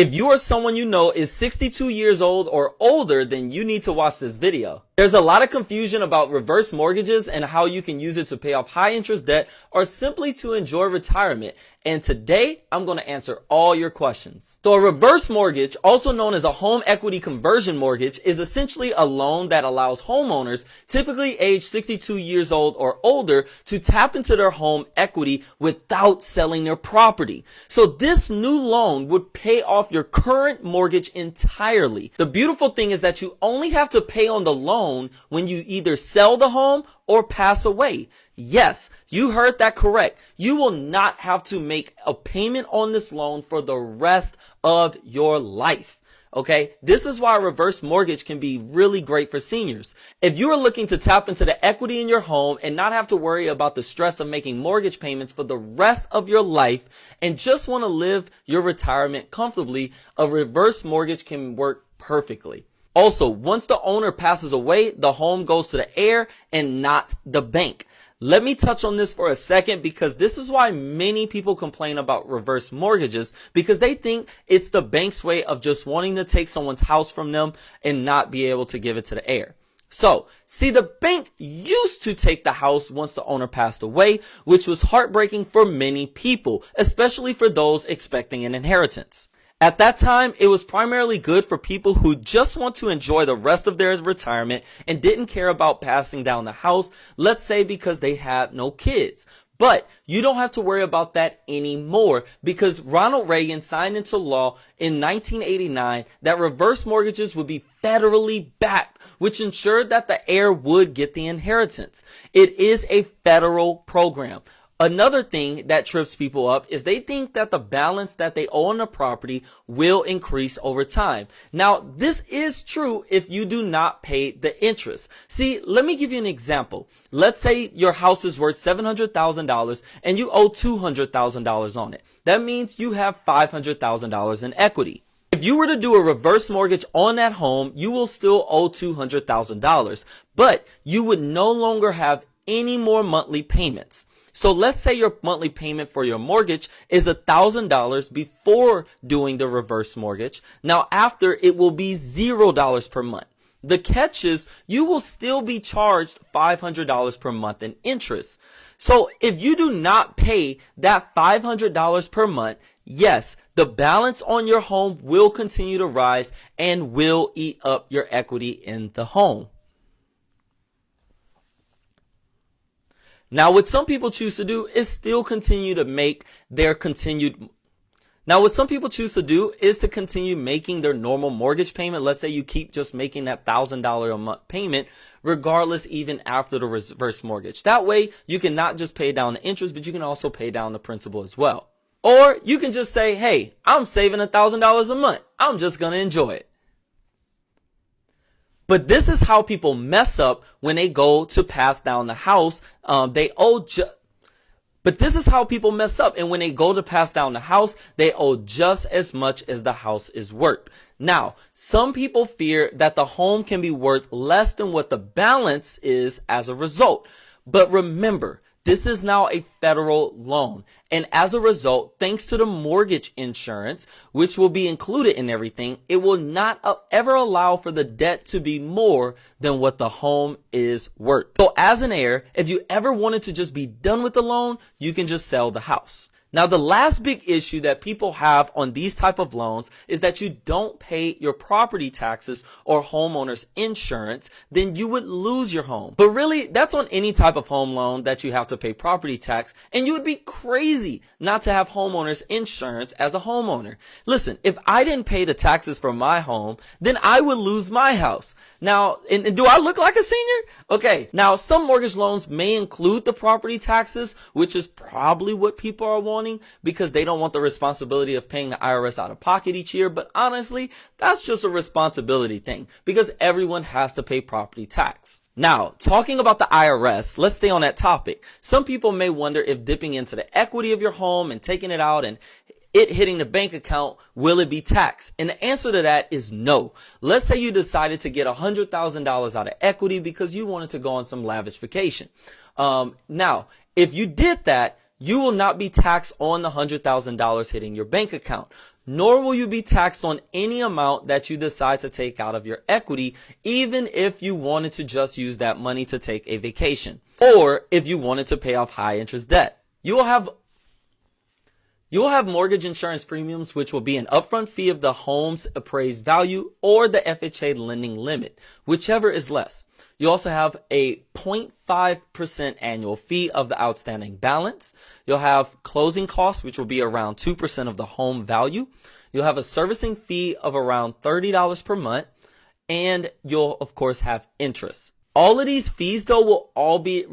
If you or someone you know is 62 years old or older, then you need to watch this video. There's a lot of confusion about reverse mortgages and how you can use it to pay off high interest debt or simply to enjoy retirement. And today, I'm going to answer all your questions. So a reverse mortgage, also known as a home equity conversion mortgage, is essentially a loan that allows homeowners, typically age 62 years old or older, to tap into their home equity without selling their property. So this new loan would pay off your current mortgage entirely. The beautiful thing is that you only have to pay on the loan when you either sell the home or pass away. Yes, you heard that correct. You will not have to make a payment on this loan for the rest of your life. Okay, this is why a reverse mortgage can be really great for seniors. If you are looking to tap into the equity in your home and not have to worry about the stress of making mortgage payments for the rest of your life and just want to live your retirement comfortably, a reverse mortgage can work perfectly. Also, once the owner passes away, the home goes to the heir and not the bank. Let me touch on this for a second because this is why many people complain about reverse mortgages, because they think it's the bank's way of just wanting to take someone's house from them and not be able to give it to the heir. So, see, the bank used to take the house once the owner passed away, which was heartbreaking for many people, especially for those expecting an inheritance. At that time, it was primarily good for people who just want to enjoy the rest of their retirement and didn't care about passing down the house, let's say because they had no kids. But you don't have to worry about that anymore because Ronald Reagan signed into law in 1989 that reverse mortgages would be federally backed, which ensured that the heir would get the inheritance. It is a federal program. Another thing that trips people up is they think that the balance that they owe on the property will increase over time. Now, this is true if you do not pay the interest. See, let me give you an example. Let's say your house is worth $700,000 and you owe $200,000 on it. That means you have $500,000 in equity. If you were to do a reverse mortgage on that home, you will still owe $200,000, but you would no longer have any more monthly payments. So let's say your monthly payment for your mortgage is $1,000 before doing the reverse mortgage. Now after, it will be $0 per month. The catch is you will still be charged $500 per month in interest. So if you do not pay that $500 per month, yes, the balance on your home will continue to rise and will eat up your equity in the home. Now, what some people choose to do is still continue to make their continue making their normal mortgage payment. Let's say you keep just making that $1,000 a month payment, regardless, even after the reverse mortgage. That way, you can not just pay down the interest, but you can also pay down the principal as well. Or you can just say, hey, I'm saving $1,000 a month. I'm just going to enjoy it. But this is how people mess up when they go to pass down the house. But this is how people mess up. And when they go to pass down the house, they owe just as much as the house is worth. Now, some people fear that the home can be worth less than what the balance is as a result. But remember, this is now a federal loan. And as a result, thanks to the mortgage insurance, which will be included in everything, it will not ever allow for the debt to be more than what the home is worth. So as an heir, if you ever wanted to just be done with the loan, you can just sell the house. Now, the last big issue that people have on these type of loans is that you don't pay your property taxes or homeowner's insurance, then you would lose your home. But really, that's on any type of home loan that you have to pay property tax, and you would be crazy not to have homeowner's insurance as a homeowner. Listen, if I didn't pay the taxes for my home, then I would lose my house. Now, and do I look like a senior? Okay, now some mortgage loans may include the property taxes, which is probably what people are wanting because they don't want the responsibility of paying the IRS out of pocket each year. But honestly, that's just a responsibility thing because everyone has to pay property tax. Now, talking about the IRS, let's stay on that topic. Some people may wonder if dipping into the equity of your home and taking it out and it hitting the bank account, will it be taxed? And the answer to that is no. Let's say you decided to get $100,000 out of equity because you wanted to go on some lavish vacation. Now, if you did that, you will not be taxed on the $100,000 hitting your bank account. nor will you be taxed on any amount that you decide to take out of your equity, even if you wanted to just use that money to take a vacation, or if you wanted to pay off high interest debt. You will have mortgage insurance premiums, which will be an upfront fee of the home's appraised value or the FHA lending limit, whichever is less. You also have a 0.5% annual fee of the outstanding balance. You'll have closing costs, which will be around 2% of the home value. You'll have a servicing fee of around $30 per month, and you'll, of course, have interest. All of these fees, though, will already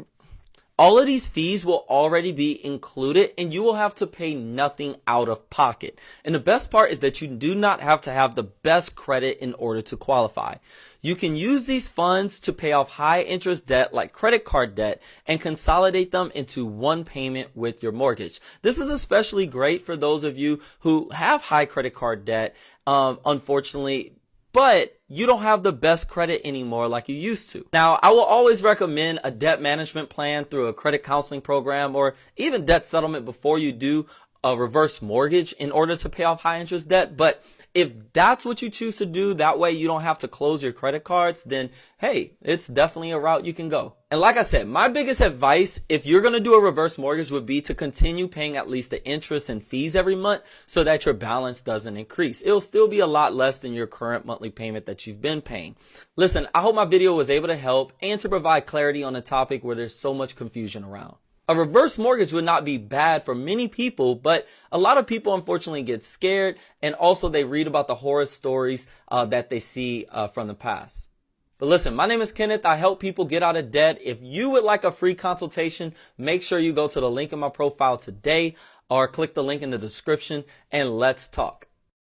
be included, and you will have to pay nothing out of pocket. And the best part is that you do not have to have the best credit in order to qualify. You can use these funds to pay off high interest debt like credit card debt and consolidate them into one payment with your mortgage. This is especially great for those of you who have high credit card debt, unfortunately, but you don't have the best credit anymore like you used to. Now, I will always recommend a debt management plan through a credit counseling program or even debt settlement before you do a reverse mortgage in order to pay off high interest debt. But if that's what you choose to do, that way you don't have to close your credit cards, then hey, it's definitely a route you can go. And like I said, my biggest advice, if you're going to do a reverse mortgage, would be to continue paying at least the interest and fees every month so that your balance doesn't increase. It'll still be a lot less than your current monthly payment that you've been paying. Listen, I hope my video was able to help and to provide clarity on a topic where there's so much confusion around. A reverse mortgage would not be bad for many people, but a lot of people unfortunately get scared, and also they read about the horror stories that they see from the past. But listen, my name is Kenneth. I help people get out of debt. If you would like a free consultation, make sure you go to the link in my profile today or click the link in the description and let's talk.